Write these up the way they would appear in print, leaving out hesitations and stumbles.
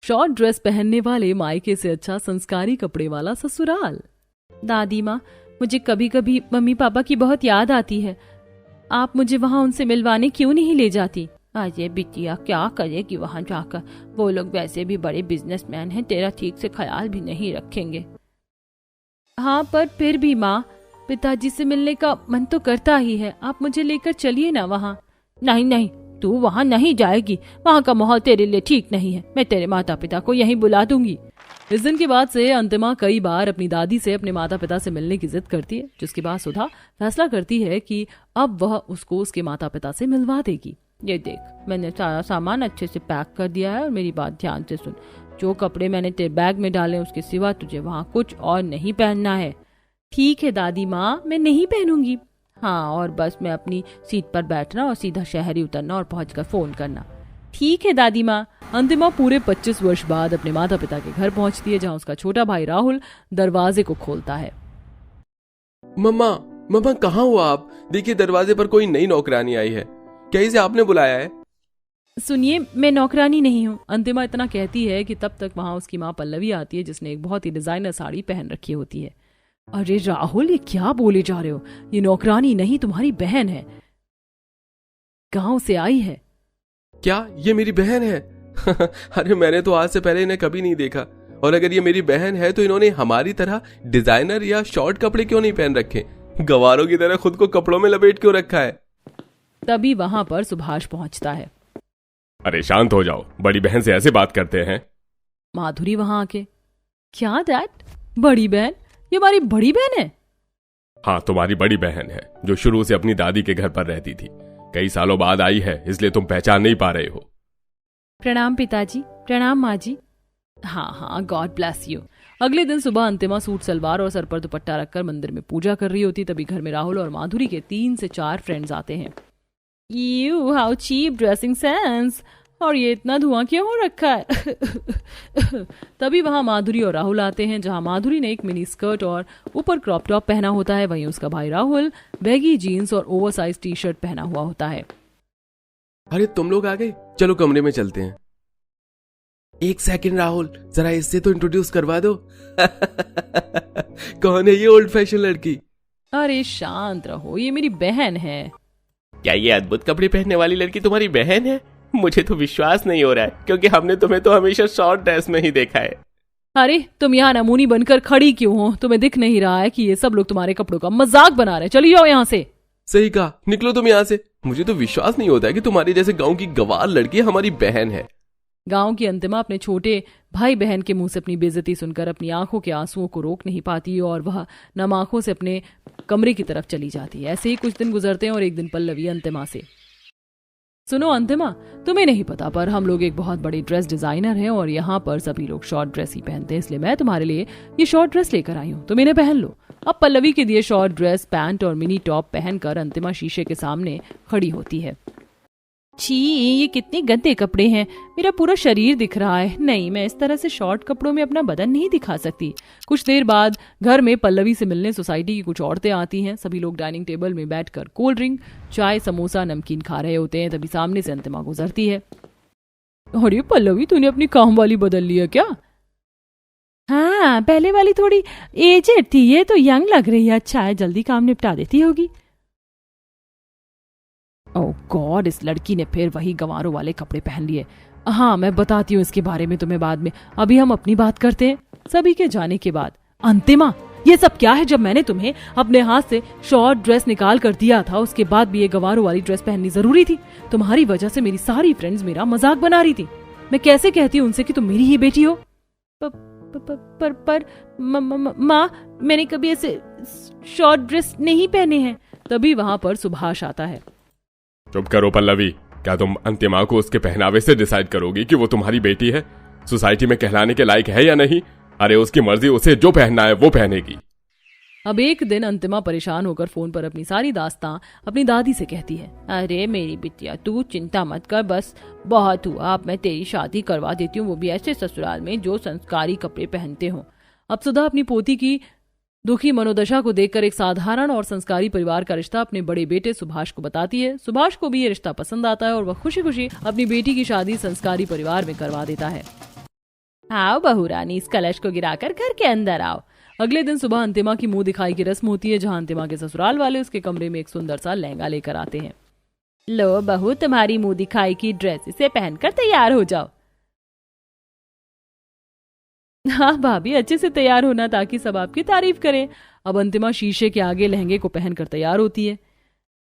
Short dress पहनने वाले मायके से अच्छा संस्कारी कपड़े वाला ससुराल। दादी माँ, मुझे कभी कभी मम्मी पापा की बहुत याद आती है। आप मुझे वहाँ उनसे मिलवाने क्यों नहीं ले जाती? अरे बिटिया, क्या करेगी वहाँ जाकर? वो लोग वैसे भी बड़े बिजनेसमैन हैं, तेरा ठीक से ख्याल भी नहीं रखेंगे। हाँ, पर फिर भी माँ, पिताजी से मिलने का मन तो करता ही है। आप मुझे लेकर चलिए ना वहाँ। नहीं नहीं, तू वहाँ नहीं जाएगी। वहाँ का माहौल तेरे लिए ठीक नहीं है। मैं तेरे माता पिता को यहीं बुला दूंगी। इस दिन के बाद से अंतिमा कई बार अपनी दादी से अपने माता पिता से मिलने की जिद करती है, जिसके बाद सुधा फैसला करती है कि अब वह उसको उसके माता पिता से मिलवा देगी। ये देख, मैंने सारा सामान अच्छे से पैक कर दिया है और मेरी बात ध्यान से सुन। जो कपड़े मैंने तेरे बैग में डाले उसके सिवा तुझे वहाँ कुछ और नहीं पहनना है। ठीक है दादी माँ, मैं नहीं पहनूंगी। हाँ, और बस मैं अपनी सीट पर बैठना और सीधा शहर ही उतरना और पहुंचकर फोन करना। ठीक है दादी माँ। अंतिमा पूरे 25 वर्ष बाद अपने माता पिता के घर पहुंचती है, जहां उसका छोटा भाई राहुल दरवाजे को खोलता है। मम्मा, मम्मा कहाँ हो आप? देखिए, दरवाजे पर कोई नई नौकरानी आई है। क्या इसे आपने बुलाया है? सुनिए, मैं नौकरानी नहीं हूँ। अंतिमा इतना कहती है कि तब तक वहां उसकी माँ पल्लवी आती है, जिसने एक बहुत ही डिजाइनर साड़ी पहन रखी होती है। अरे राहुल, ये क्या बोले जा रहे हो? ये नौकरानी नहीं, तुम्हारी बहन है। गांव से आई है। क्या ये मेरी बहन है? अरे मैंने तो आज से पहले इन्हें कभी नहीं देखा। और अगर ये मेरी बहन है तो इन्होंने हमारी तरह डिजाइनर या शॉर्ट कपड़े क्यों नहीं पहन रखे? गवारों की तरह खुद को कपड़ों में लपेट क्यों रखा है? तभी वहां पर सुभाष पहुंचता है। अरे शांत हो जाओ, बड़ी बहन से ऐसे बात करते हैं? माधुरी वहां आके, क्या दैट? बड़ी बहन? ये हमारी बड़ी बहन है? हाँ, तुम्हारी बड़ी बहन है, जो शुरू से अपनी दादी के घर पर रहती थी। कई सालों बाद आई है, इसलिए तुम पहचान नहीं पा रहे हो। प्रणाम पिताजी। प्रणाम माँ जी। हाँ हाँ, गॉड ब्लेस यू। अगले दिन सुबह अंतिमा सूट सलवार और सर पर दुपट्टा रखकर मंदिर में पूजा कर रही होती। तभी घर में राहुल और माधुरी के 3 से 4 फ्रेंड्स आते हैं। You, how cheap dressing sense. और ये इतना धुआं क्यों हो रखा है? तभी वहां माधुरी और राहुल आते हैं, जहां माधुरी ने एक मिनी स्कर्ट और ऊपर क्रॉप टॉप पहना होता है, वहीं उसका भाई राहुल बैगी जीन्स और ओवरसाइज टी शर्ट पहना हुआ होता है। अरे तुम लोग आ गए, चलो कमरे में चलते हैं। एक सेकंड राहुल, जरा इससे तो इंट्रोड्यूस करवा दो। कौन है ये ओल्ड फैशन लड़की? अरे शांत रहो, ये मेरी बहन है। क्या ये अद्भुत कपड़े पहनने वाली लड़की तुम्हारी बहन है? मुझे तो विश्वास नहीं हो रहा है, क्योंकि हमने तुम्हें तो हमेशा शॉर्ट ड्रेस में ही देखा है। अरे तुम यहाँ नमूनी बनकर खड़ी क्यों हो? तुम्हें दिख नहीं रहा है कि ये सब लोग तुम्हारे कपड़ों का मजाक बना रहे हैं? चली जाओ यहाँ से। सही कहा, निकलो तुम यहाँ से। मुझे तो विश्वास नहीं होता है कि तुम्हारी जैसे गांव की गवार लड़की हमारी बहन है। गांव की अंतिमा अपने छोटे भाई बहन के मुंह से अपनी बेइज्जती सुनकर अपनी आंखों के आंसुओं को रोक नहीं पाती और वह नम आंखों से अपने कमरे की तरफ चली जाती है। ऐसे ही कुछ दिन गुजरते हैं और एक दिन पल्लवी अंतिमा से, सुनो अंतिमा, तुम्हें नहीं पता पर हम लोग एक बहुत बड़े ड्रेस डिजाइनर हैं और यहाँ पर सभी लोग शॉर्ट ड्रेस ही पहनते हैं, इसलिए मैं तुम्हारे लिए ये शॉर्ट ड्रेस लेकर आई हूँ, तुम इन्हें पहन लो। अब पल्लवी के दिए शॉर्ट ड्रेस, पैंट और मिनी टॉप पहनकर अंतिमा शीशे के सामने खड़ी होती है। छी, ये कितने गंदे कपड़े हैं, मेरा पूरा शरीर दिख रहा है। नहीं, मैं इस तरह से शॉर्ट कपड़ों में अपना बदन नहीं दिखा सकती। कुछ देर बाद घर में पल्लवी से मिलने सोसाइटी की कुछ औरतें आती हैं। सभी लोग डाइनिंग टेबल में बैठकर कोल्ड ड्रिंक, चाय, समोसा, नमकीन खा रहे होते हैं। तभी सामने से अंतिमा गुजरती है। अरे पल्लवी, तूने अपनी काम वाली बदल ली है क्या? हाँ, पहले वाली थोड़ी एजेड थी, ये तो यंग लग रही है। अच्छा है, जल्दी काम निपटा देती होगी। ओह गॉड, इस लड़की ने फिर वही गंवारों वाले कपड़े पहन लिए। हाँ, मैं बताती हूँ इसके बारे में तुम्हें बाद में, अभी हम अपनी बात करते हैं। सभी के जाने के बाद, अंतिमा, ये सब क्या है? जब मैंने तुम्हें अपने हाथ से शॉर्ट ड्रेस निकाल कर दिया था, उसके बाद भी ये गंवारों वाली ड्रेस पहननी जरूरी थी? तुम्हारी वजह से मेरी सारी फ्रेंड्स मेरा मजाक बना रही थी। मैं कैसे कहती हूँ उनसे कि तुम मेरी ही बेटी हो? पर माँ, मैंने कभी ऐसे शॉर्ट ड्रेस नहीं पहने हैं। तभी वहां पर सुभाष आता है। चुप करो पल्लवी, क्या तुम अंतिमा को उसके पहनावे से डिसाइड करोगी कि वो तुम्हारी बेटी है? सोसाइटी में कहलाने के लायक है या नहीं? अरे उसकी मर्जी, उसे जो पहनना है वो पहनेगी। अब एक दिन अंतिमा परेशान होकर फोन पर अपनी सारी दास्तां अपनी दादी से कहती है। अरे मेरी बिटिया, तू चिंता मत कर, बस बहुत हुआ, अब मैं तेरी शादी करवा देती हूँ, वो भी ऐसे ससुराल में जो संस्कारी कपड़े पहनते हो। अब सुधा अपनी पोती की दुखी मनोदशा को देखकर एक साधारण और संस्कारी परिवार का रिश्ता अपने बड़े बेटे सुभाष को बताती है। सुभाष को भी ये रिश्ता पसंद आता है और वह खुशी खुशी अपनी बेटी की शादी संस्कारी परिवार में करवा देता है। आओ बहू रानी, इस कलश को गिराकर घर के अंदर आओ। अगले दिन सुबह अंतिमा की मुंह दिखाई की रस्म होती है, जहां अंतिमा के ससुराल वाले उसके कमरे में एक सुंदर सा लहंगा लेकर आते हैं। लो बहू, तुम्हारी मुंह दिखाई की ड्रेस, इसे पहनकर तैयार हो जाओ। हाँ भाभी, अच्छे से तैयार होना ताकि सब आपकी तारीफ करें। अब अंतिमा शीशे के आगे लहंगे को पहनकर तैयार होती है।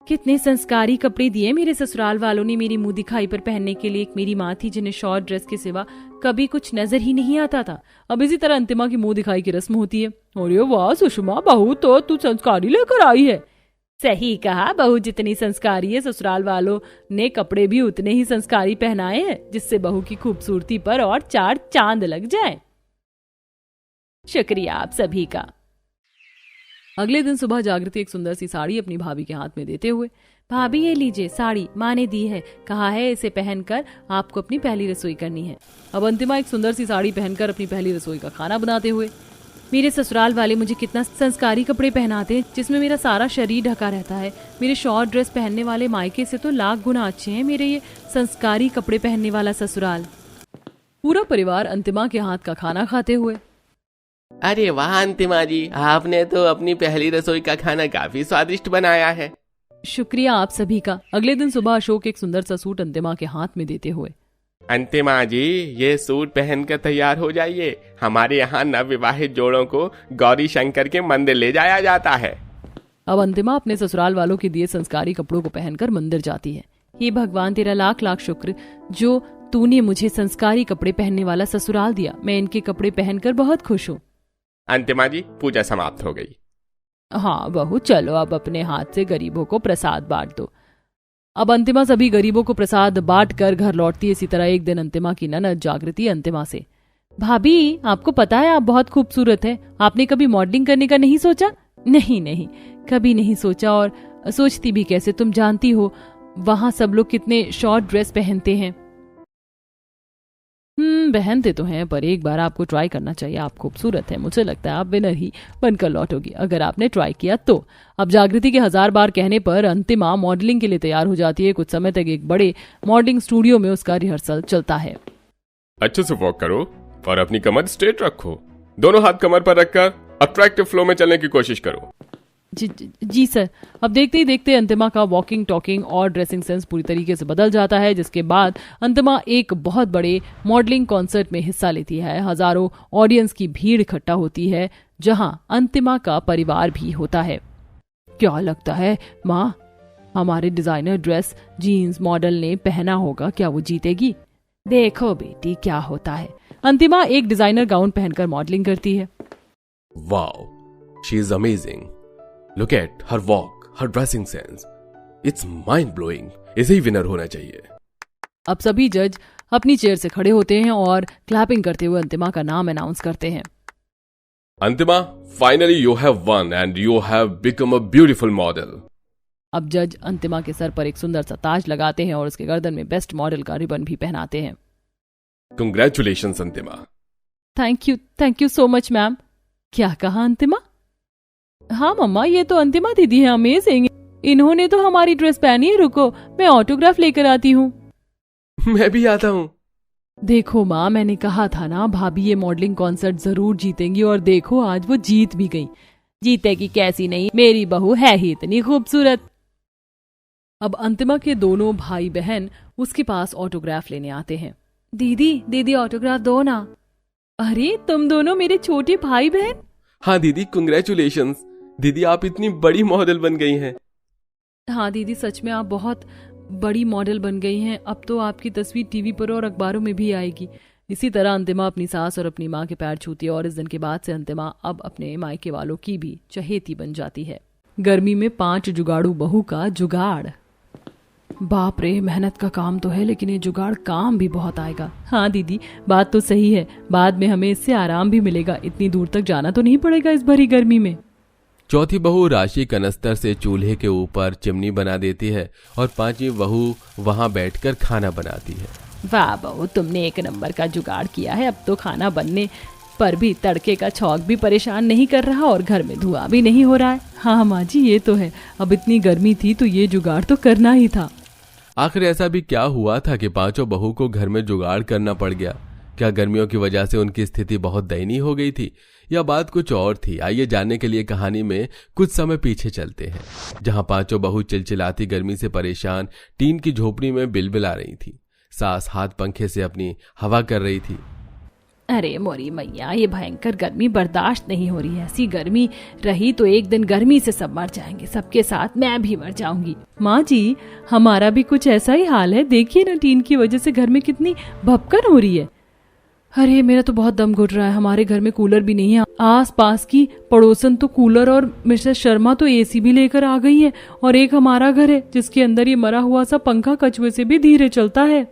कितने संस्कारी कपड़े दिए मेरे ससुराल वालों ने मेरी मुंह दिखाई पर पहनने के लिए। एक मेरी माँ थी जिन्हें शॉर्ट ड्रेस के सिवा कभी कुछ नजर ही नहीं आता था। अब इसी तरह अंतिमा की मुंह दिखाई की रस्म होती है। अरे वाह सुषमा बहू, तो तू संस्कारी लेकर आई है। सही कहा बहू, जितनी संस्कारी है ससुराल वालों ने कपड़े भी उतने ही संस्कारी पहनाए हैं, जिससे बहू की खूबसूरती पर और 4 चांद लग जाए। शुक्रिया आप सभी का। अगले दिन सुबह जागृति एक सुंदर सी साड़ी अपनी भाभी के हाथ में देते हुए, भाभी ये लीजिए साड़ी, माँ ने दी है, कहा है इसे पहनकर आपको अपनी पहली रसोई करनी है। अब अंतिमा एक सुंदर सी साड़ी पहनकर अपनी पहली रसोई का खाना बनाते हुए, मेरे ससुराल वाले मुझे कितना संस्कारी कपड़े पहनाते हैं जिसमें मेरा सारा शरीर ढका रहता है। मेरे शॉर्ट ड्रेस पहनने वाले मायके से तो लाख गुना अच्छे हैं मेरे ये संस्कारी कपड़े पहनने वाला ससुराल। पूरा परिवार अंतिमा के हाथ का खाना खाते हुए, अरे वाह अंतिमा जी, आपने तो अपनी पहली रसोई का खाना काफी स्वादिष्ट बनाया है। शुक्रिया आप सभी का। अगले दिन सुबह अशोक एक सुंदर सा सूट अंतिमा के हाथ में देते हुए, अंतिमा जी ये सूट पहनकर तैयार हो जाइए, हमारे यहाँ नवविवाहित जोड़ों को गौरी शंकर के मंदिर ले जाया जाता है। अब अंतिमा अपने ससुराल वालों के दिए संस्कारी कपड़ों को पहनकर मंदिर जाती है। हे भगवान, तेरा लाख लाख शुक्र जो तूने मुझे संस्कारी कपड़े पहनने वाला ससुराल दिया। मैं इनके कपड़े पहनकर बहुत खुश हूँ। अंतिमा जी पूजा समाप्त हो गई। हाँ बहू, चलो अब अपने हाथ से गरीबों को प्रसाद बांट दो। अब अंतिमा सभी गरीबों को प्रसाद बांट कर घर लौटती है। इसी तरह एक दिन अंतिमा की ननद जागृति अंतिमा से, भाभी आपको पता है आप बहुत खूबसूरत है, आपने कभी मॉडलिंग करने का नहीं सोचा? नहीं नहीं, कभी नहीं सोचा, और सोचती भी कैसे, तुम जानती हो वहां सब लोग कितने शॉर्ट ड्रेस पहनते हैं। पहनते तो हैं, पर एक बार आपको ट्राई करना चाहिए। आप खूबसूरत हैं, मुझे लगता है आप विनर ही बनकर लौटोगी अगर आपने ट्राई किया तो। अब जागृति के 1000 बार कहने पर अंतिमा मॉडलिंग के लिए तैयार हो जाती है। कुछ समय तक एक बड़े मॉडलिंग स्टूडियो में उसका रिहर्सल चलता है। अच्छे से वॉक करो और अपनी कमर स्ट्रेट रखो, दोनों हाथ कमर पर रखकर अट्रैक्टिव फ्लो में चलने की कोशिश करो। जी सर। अब देखते ही देखते अंतिमा का वॉकिंग, टॉकिंग और ड्रेसिंग सेंस पूरी तरीके से बदल जाता है, जिसके बाद अंतिमा एक बहुत बड़े मॉडलिंग कॉन्सर्ट में हिस्सा लेती है। हजारों ऑडियंस की भीड़ इकट्ठा होती है, जहां अंतिमा का परिवार भी होता है। क्या लगता है माँ, हमारे डिजाइनर ड्रेस जीन्स मॉडल ने पहना होगा, क्या वो जीतेगी? देखो बेटी क्या होता है। अंतिमा एक डिजाइनर गाउन पहनकर मॉडलिंग करती है। Wow, she is amazing. Look at her walk, her dressing sense. It's mind blowing. इसे ही विनर होना चाहिए। अब सभी जज अपनी चेयर से खड़े होते हैं और क्लैपिंग करते हुए अंतिमा का नाम अनाउंस करते हैं। अंतिमा, finally you have one and you have become a beautiful model. अब जज अंतिमा के सर पर एक सुंदर सा ताज लगाते हैं और उसके गर्दन में बेस्ट मॉडल का रिबन भी पहनाते हैं। Congratulations Antima. Thank you so much ma'am. क्या कहा अंतिमा? हाँ मम्मा, ये तो अंतिमा दीदी है, अमेजिंग। इन्होंने तो हमारी ड्रेस पहनी है। रुको, मैं ऑटोग्राफ लेकर आती हूँ। मैं भी आता हूँ। देखो माँ, मैंने कहा था ना भाभी ये मॉडलिंग कॉन्सर्ट जरूर जीतेंगी, और देखो आज वो जीत भी गई। जीतेगी कैसी नहीं, मेरी बहू है ही इतनी खूबसूरत। अब अंतिमा के दोनों भाई बहन उसके पास ऑटोग्राफ लेने आते हैं। दीदी ऑटोग्राफ दो ना। अरे तुम दोनों मेरे छोटे भाई बहन? हाँ दीदी, कंग्रेचुलेशंस। दीदी आप इतनी बड़ी मॉडल बन गई हैं। हाँ दीदी, सच में आप बहुत बड़ी मॉडल बन गई हैं। अब तो आपकी तस्वीर टीवी पर और अखबारों में भी आएगी। इसी तरह अंतिमा अपनी सास और अपनी माँ के पैर छूती है, और इस दिन के बाद से अंतिमा अब अपने मायके वालों की भी चहेती बन जाती है। गर्मी में 5 जुगाड़ू बहू का जुगाड़। बाप रे, मेहनत का काम तो है, लेकिन ये जुगाड़ काम भी बहुत आएगा। हाँ दीदी, बात तो सही है, बाद में हमें इससे आराम भी मिलेगा। इतनी दूर तक जाना तो नहीं पड़ेगा इस भरी गर्मी में। चौथी बहू राशि कनस्तर से चूल्हे के ऊपर चिमनी बना देती है और 5वीं बहू वहां बैठकर खाना बनाती है। वाह बहू, तुमने एक नंबर का जुगाड़ किया है। अब तो खाना बनने पर भी तड़के का छौंक भी परेशान नहीं कर रहा और घर में धुआं भी नहीं हो रहा है। हाँ माँ जी, ये तो है। अब इतनी गर्मी थी तो ये जुगाड़ तो करना ही था। आखिर ऐसा भी क्या हुआ था कि 5 बहू को घर में जुगाड़ करना पड़ गया? क्या गर्मियों की वजह से उनकी स्थिति बहुत दयनीय हो गई थी या बात कुछ और थी? आइए जानने के लिए कहानी में कुछ समय पीछे चलते हैं, जहां पांचों बहू चिलचिलाती गर्मी से परेशान टीन की झोपड़ी में बिलबिला रही थी। सास हाथ पंखे से अपनी हवा कर रही थी। अरे मोरी मैया, ये भयंकर गर्मी बर्दाश्त नहीं हो रही है। ऐसी गर्मी रही तो एक दिन गर्मी से सब मर जाएंगे, सबके साथ मैं भी मर जाऊंगी। माँ जी, हमारा भी कुछ ऐसा ही हाल है। देखिए ना, टीन की वजह से घर में कितनी भपकन हो रही है। अरे मेरा तो बहुत दम घुट रहा है। हमारे घर में कूलर भी नहीं है। आस पास की पड़ोसन तो कूलर और मिसेस शर्मा तो एसी भी लेकर आ गई है, और एक हमारा घर है जिसके अंदर ये मरा हुआ सा पंखा कछुए से भी धीरे चलता है।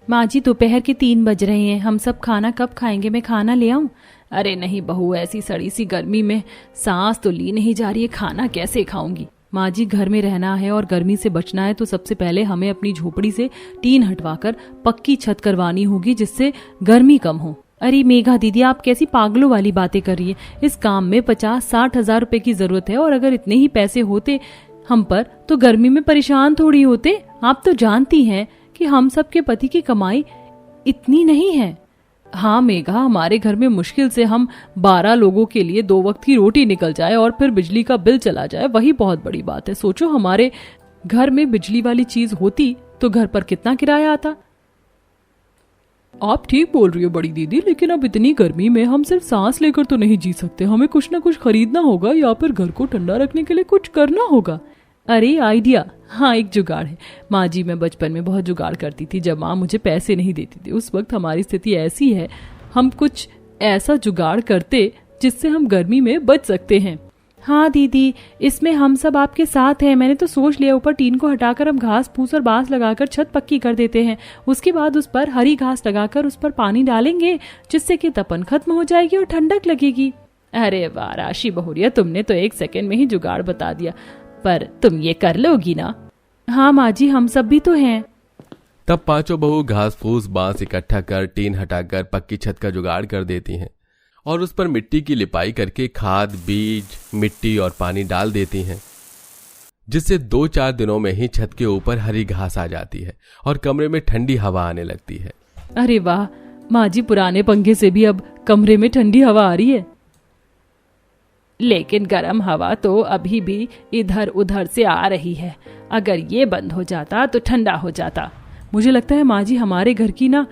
माँ जी, दोपहर के 3 बज रहे हैं। हम सब खाना कब खाएंगे? मैं खाना ले आऊं? अरे नहीं बहू, ऐसी सड़ी सी गर्मी में सांस तो ली नहीं जा रही है, खाना कैसे खाऊंगी? माँ जी, घर में रहना है और गर्मी से बचना है तो सबसे पहले हमें अपनी झोपड़ी से टीन हटवाकर पक्की छत करवानी होगी, जिससे गर्मी कम हो। अरे मेघा दीदी, आप कैसी पागलों वाली बातें कर रही है? इस काम में 50-60 हजार रुपए की जरूरत है, और अगर इतने ही पैसे होते हम पर तो गर्मी में परेशान थोड़ी होते। आप तो जानती हैं कि हम सबके पति की कमाई इतनी नहीं है। हाँ मेघा, हमारे घर में मुश्किल से हम 12 लोगों के लिए 2 वक्त की रोटी निकल जाए और फिर बिजली का बिल चला जाए, वही बहुत बड़ी बात है। सोचो, हमारे घर में बिजली वाली चीज होती तो घर पर कितना किराया आता। आप ठीक बोल रही हो बड़ी दीदी, लेकिन अब इतनी गर्मी में हम सिर्फ सांस लेकर तो नहीं जी सकते। हमें कुछ ना कुछ खरीदना होगा या फिर घर को ठंडा रखने के लिए कुछ करना होगा। अरे आइडिया, हाँ एक जुगाड़ है। माँ जी, मैं बचपन में बहुत जुगाड़ करती थी जब माँ मुझे पैसे नहीं देती थी। उस वक्त हमारी स्थिति ऐसी है, हम कुछ ऐसा जुगाड़ करते जिससे हम गर्मी में बच सकते हैं। हाँ दीदी, इसमें हम सब आपके साथ हैं। मैंने तो सोच लिया, ऊपर टीन को हटाकर हम घास फूस और बांस लगाकर छत पक्की कर देते हैं। उसके बाद उस पर हरी घास लगाकर उस पर पानी डालेंगे, जिससे कि तपन खत्म हो जाएगी और ठंडक लगेगी। अरे वाह राशि बहुरिया, तुमने तो 1 सेकंड में ही जुगाड़ बता दिया। पर तुम ये कर लोगी ना? हाँ माँ जी, हम सब भी तो हैं। तब पांचों बहू घास फूस बांस इकट्ठा कर टीन हटाकर पक्की छत का जुगाड़ कर देती हैं और उस पर मिट्टी की लिपाई करके खाद, बीज, मिट्टी और पानी डाल देती हैं, जिससे 2-4 दिनों में ही छत के ऊपर हरी घास आ जाती है और कमरे में ठंडी हवा आने लगती है। अरे वाह माँ जी, पुराने पंखे से भी अब कमरे में ठंडी हवा आ रही है। लेकिन गर्म हवा तो अभी भी इधर उधर से आ रही है। अगर ये बंद हो जाता तो ठंडा हो जाता। मुझे लगता है माँ जी, हमारे घर की ना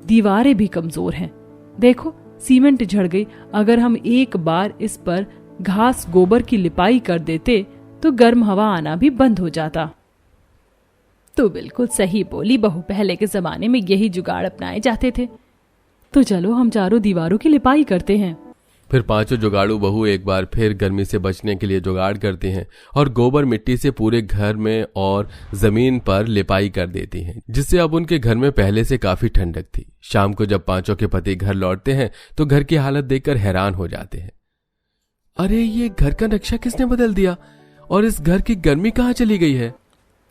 दीवारें भी कमजोर हैं। देखो, सीमेंट झड़ गई। अगर हम एक बार इस पर घास गोबर की लिपाई कर देते तो गर्म हवा आना भी बंद हो जाता। तो बिल्कुल सही बोली बहू, पहले के जमाने में यही जुगाड़ अपनाए जाते थे। तो चलो हम चारों दीवारों की लिपाई करते हैं। फिर पांचों जुगाड़ू बहू एक बार फिर गर्मी से बचने के लिए जुगाड़ करती हैं और गोबर मिट्टी से पूरे घर में और जमीन पर लिपाई कर देती हैं, जिससे अब उनके घर में पहले से काफी ठंडक थी। शाम को जब पांचों के पति घर लौटते हैं तो घर की हालत देखकर हैरान हो जाते हैं। अरे ये घर का नक्शा किसने बदल दिया और इस घर की गर्मी कहाँ चली गई है?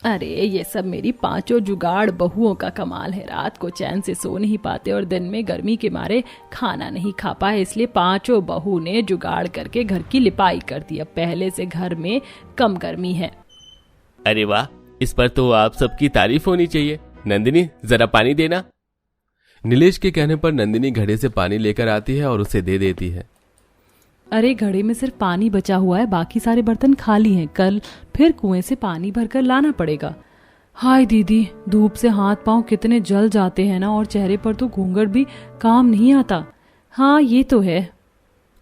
अरे ये सब मेरी पांचों जुगाड़ बहुओं का कमाल है। रात को चैन से सो नहीं पाते और दिन में गर्मी के मारे खाना नहीं खा पाए, इसलिए पांचों बहू ने जुगाड़ करके घर की लिपाई कर दी। अब पहले से घर में कम गर्मी है। अरे वाह, इस पर तो आप सबकी तारीफ होनी चाहिए। नंदिनी, जरा पानी देना। नीलेश के कहने पर नंदिनी घड़े से पानी लेकर आती है और उसे दे देती है। अरे घड़े में सिर्फ पानी बचा हुआ है, बाकी सारे बर्तन खाली हैं। कल फिर कुएं से पानी भरकर लाना पड़ेगा। हाय दीदी, धूप से हाथ पांव कितने जल जाते हैं ना, और चेहरे पर तो घूंघट भी काम नहीं आता। हाँ ये तो है।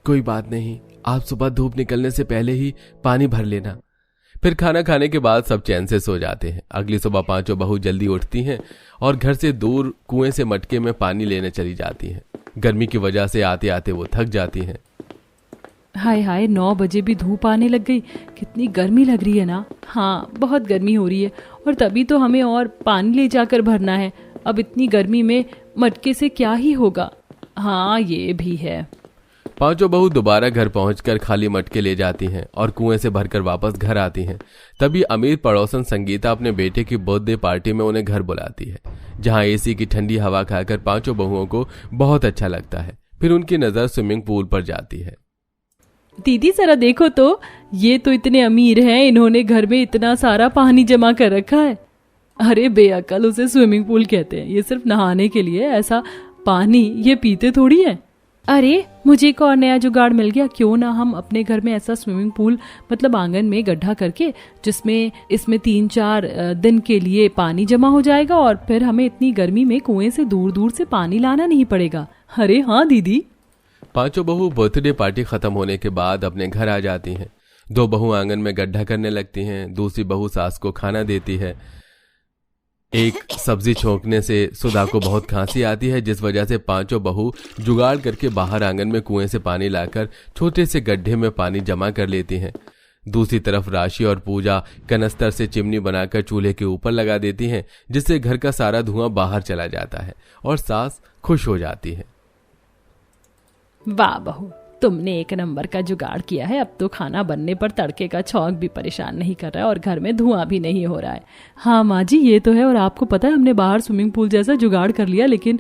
कोई बात नहीं, आप सुबह धूप निकलने से पहले ही पानी भर लेना। फिर खाना खाने के बाद सब चैन से सो जाते हैं। अगली सुबह पांचों बहू जल्दी उठती हैं और घर से दूर कुएं से मटके में पानी लेने चली जाती हैं। गर्मी की वजह से आते आते वो थक जाती हैं। हाय हाय, 9 बजे भी धूप आने लग गई। कितनी गर्मी लग रही है ना। हाँ बहुत गर्मी हो रही है, और तभी तो हमें और पानी ले जाकर भरना है। अब इतनी गर्मी में मटके से क्या ही होगा। हाँ ये भी है। पांचों बहू दोबारा घर पहुंचकर खाली मटके ले जाती हैं और कुएं से भरकर वापस घर आती हैं। तभी अमीर पड़ोसन संगीता अपने बेटे की बर्थडे पार्टी में उन्हें घर बुलाती है, जहां एसी की ठंडी हवा खाकर पांचों बहुओं को बहुत अच्छा लगता है। फिर उनकी नजर स्विमिंग पूल पर जाती है। दीदी जरा देखो तो, ये तो इतने अमीर हैं, इन्होंने घर में इतना सारा पानी जमा कर रखा है। अरे बेअकल, उसे स्विमिंग पूल कहते हैं। ये सिर्फ नहाने के लिए, ऐसा पानी ये पीते थोड़ी है। अरे मुझे एक और नया जुगाड़ मिल गया, क्यों ना हम अपने घर में ऐसा स्विमिंग पूल मतलब आंगन में गड्ढा करके जिसमें इसमें 3-4 दिन के लिए पानी जमा हो जाएगा और फिर हमें इतनी गर्मी में कुएं से दूर दूर से पानी लाना नहीं पड़ेगा। अरे हाँ दीदी। पांचों बहू बर्थडे पार्टी खत्म होने के बाद अपने घर आ जाती हैं। 2 बहू आंगन में गड्ढा करने लगती हैं, दूसरी बहू सास को खाना देती है। एक सब्जी छोंकने से सुधा को बहुत खांसी आती है, जिस वजह से पांचों बहू जुगाड़ करके बाहर आंगन में कुएं से पानी लाकर छोटे से गड्ढे में पानी जमा कर लेती हैं। दूसरी तरफ राशि और पूजा कनस्तर से चिमनी बनाकर चूल्हे के ऊपर लगा देती हैं, जिससे घर का सारा धुआं बाहर चला जाता है और सास खुश हो जाती है। वाह बहू, तुमने एक नंबर का जुगाड़ किया है। अब तो खाना बनने पर तड़के का छौंक भी परेशान नहीं कर रहा है और घर में धुआं भी नहीं हो रहा है। हाँ माँ जी ये तो है। और आपको पता है हमने बाहर स्विमिंग पूल जैसा जुगाड़ कर लिया, लेकिन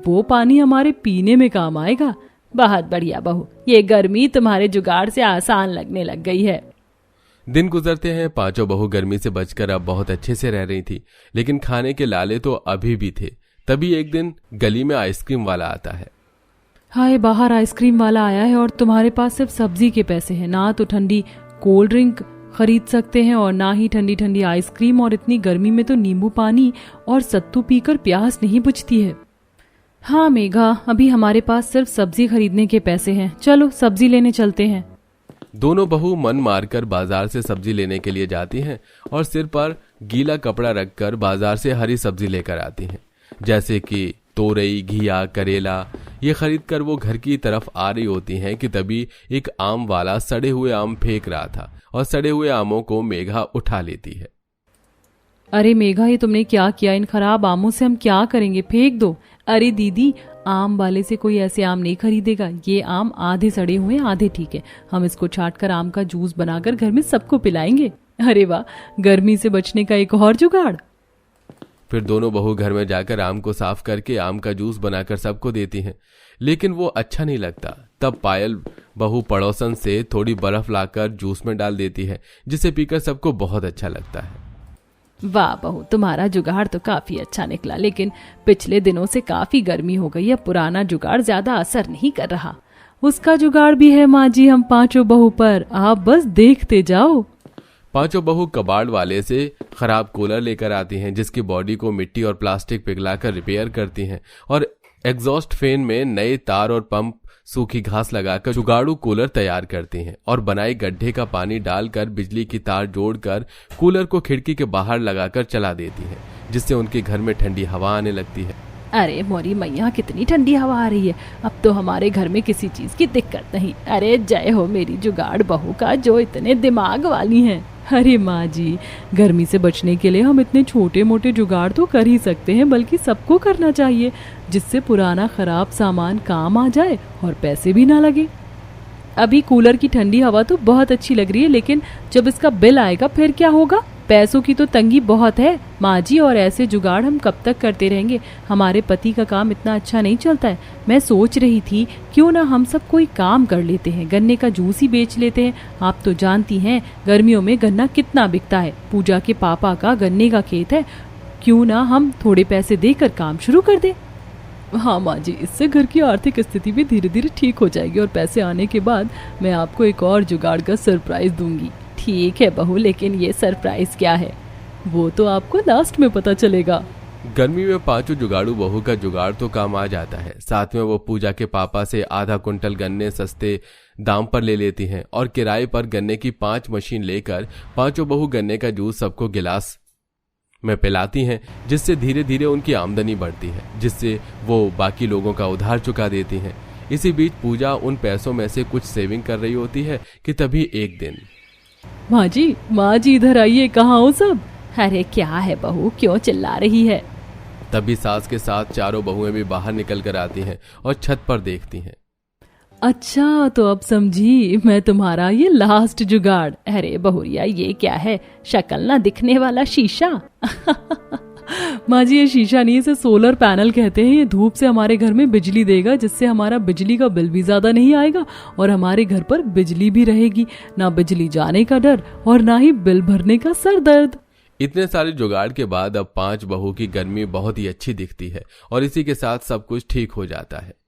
वो पानी हमारे पीने में काम आएगा। बहुत बढ़िया बहू, ये गर्मी तुम्हारे जुगाड़ से आसान लगने लग गई है। दिन गुजरते हैं। पांचों बहू गर्मी से बचकर अब बहुत अच्छे से रह रही थी, लेकिन खाने के लाले तो अभी भी थे। तभी एक दिन गली में आइसक्रीम वाला आता है। हाय, बाहर आइसक्रीम वाला आया है और तुम्हारे पास सिर्फ सब्जी के पैसे हैं। ना तो ठंडी कोल्ड ड्रिंक खरीद सकते हैं और ना ही ठंडी ठंडी आइसक्रीम, और इतनी गर्मी में तो नींबू पानी और सत्तू पीकर प्यास नहीं बुझती है। हाँ मेघा, अभी हमारे पास सिर्फ सब्जी खरीदने के पैसे हैं। चलो सब्जी लेने चलते हैं। दोनों बहू मन मारकर बाजार से सब्जी लेने के लिए जाती हैं और सिर पर गीला कपड़ा रखकर बाजार से हरी सब्जी लेकर आती हैं, जैसे कि तोरई, घिया, करेला। ये खरीदकर वो घर की तरफ आ रही होती हैं कि तभी एक आम वाला सड़े हुए आम फेंक रहा था और सड़े हुए आमों को मेघा उठा लेती है। अरे मेघा, ये तुमने क्या किया? इन खराब आमों से हम क्या करेंगे? फेंक दो। अरे दीदी, आम वाले से कोई ऐसे आम नहीं खरीदेगा। ये आम आधे सड़े हुए आधे ठीक है। हम इसको छांटकर आम का जूस बनाकर घर में सबको पिलाएंगे। अरे वाह, गर्मी से बचने का एक और जुगाड़। फिर दोनों बहू घर में जाकर आम को साफ करके आम का जूस बनाकर सबको देती हैं, लेकिन वो अच्छा नहीं लगता। तब पायल बहू पड़ोसन से थोड़ी बर्फ लाकर जूस में डाल देती है, जिसे पीकर सबको बहुत अच्छा लगता है। वाह बहू, तुम्हारा जुगाड़ तो काफी अच्छा निकला, लेकिन पिछले दिनों से काफी गर्मी हो गई है। पुराना जुगाड़ ज्यादा असर नहीं कर रहा। उसका जुगाड़ भी है माँ जी हम पांचों बहू पर, आप बस देखते जाओ। पांचों बहू कबाड़ वाले से खराब कूलर लेकर आती हैं, जिसकी बॉडी को मिट्टी और प्लास्टिक पिघलाकर रिपेयर करती हैं और एग्जॉस्ट फैन में नए तार और पंप, सूखी घास लगाकर जुगाड़ू कूलर तैयार करती हैं और बनाए गड्ढे का पानी डालकर बिजली की तार जोड़कर कूलर को खिड़की के बाहर लगाकर चला देती हैं, जिससे उनके घर में ठंडी हवा आने लगती है। अरे मोरी मैया, कितनी ठंडी हवा आ रही है। अब तो हमारे घर में किसी चीज की दिक्कत नहीं। अरे जय हो मेरी जुगाड़ बहू का, जो इतने दिमाग वाली हैं। अरे माँ जी, गर्मी से बचने के लिए हम इतने छोटे मोटे जुगाड़ तो कर ही सकते हैं, बल्कि सबको करना चाहिए, जिससे पुराना खराब सामान काम आ जाए और पैसे भी ना लगे। अभी कूलर की ठंडी हवा तो बहुत अच्छी लग रही है, लेकिन जब इसका बिल आएगा फिर क्या होगा? पैसों की तो तंगी बहुत है माँ जी, और ऐसे जुगाड़ हम कब तक करते रहेंगे? हमारे पति का काम इतना अच्छा नहीं चलता है। मैं सोच रही थी क्यों ना हम सब कोई काम कर लेते हैं, गन्ने का जूस ही बेच लेते हैं। आप तो जानती हैं गर्मियों में गन्ना कितना बिकता है। पूजा के पापा का गन्ने का खेत है, क्यों ना हम थोड़े पैसे देकर काम शुरू कर दें? हाँ माँ जी, इससे घर की आर्थिक स्थिति भी धीरे धीरे ठीक हो जाएगी और पैसे आने के बाद मैं आपको एक और जुगाड़ का सरप्राइज दूंगी। ठीक है बहू, लेकिन ये सरप्राइज क्या है वो तो आपको लास्ट में पता चलेगा। गर्मी में पांचों जुगाड़ू बहू का जुगाड़ तो काम आ जाता है। साथ में वो पूजा के पापा से आधा कुंटल गन्ने सस्ते दाम पर ले लेती हैं और किराए पर गन्ने की 5 मशीन लेकर पांचों बहू गन्ने का जूस सबको गिलास में पिलाती हैं, जिससे धीरे धीरे उनकी आमदनी बढ़ती है, जिससे वो बाकी लोगों का उधार चुका देती हैं। इसी बीच पूजा उन पैसों में से कुछ सेविंग कर रही होती है कि तभी एक दिन माँ जी इधर आइए, कहाँ हो सब? अरे क्या है बहू, क्यों चिल्ला रही है? तभी सास के साथ चारों बहुएं भी बाहर निकल कर आती हैं और छत पर देखती हैं। अच्छा तो अब समझी मैं तुम्हारा ये लास्ट जुगाड़। अरे बहुरिया, ये क्या है? शक्ल ना दिखने वाला शीशा। माँ जी, ये शीशा नहीं, इसे सोलर पैनल कहते हैं। ये धूप से हमारे घर में बिजली देगा, जिससे हमारा बिजली का बिल भी ज्यादा नहीं आएगा और हमारे घर पर बिजली भी रहेगी। ना बिजली जाने का डर और ना ही बिल भरने का सर दर्द। इतने सारे जुगाड़ के बाद अब 5 बहू की गर्मी बहुत ही अच्छी दिखती है और इसी के साथ सब कुछ ठीक हो जाता है।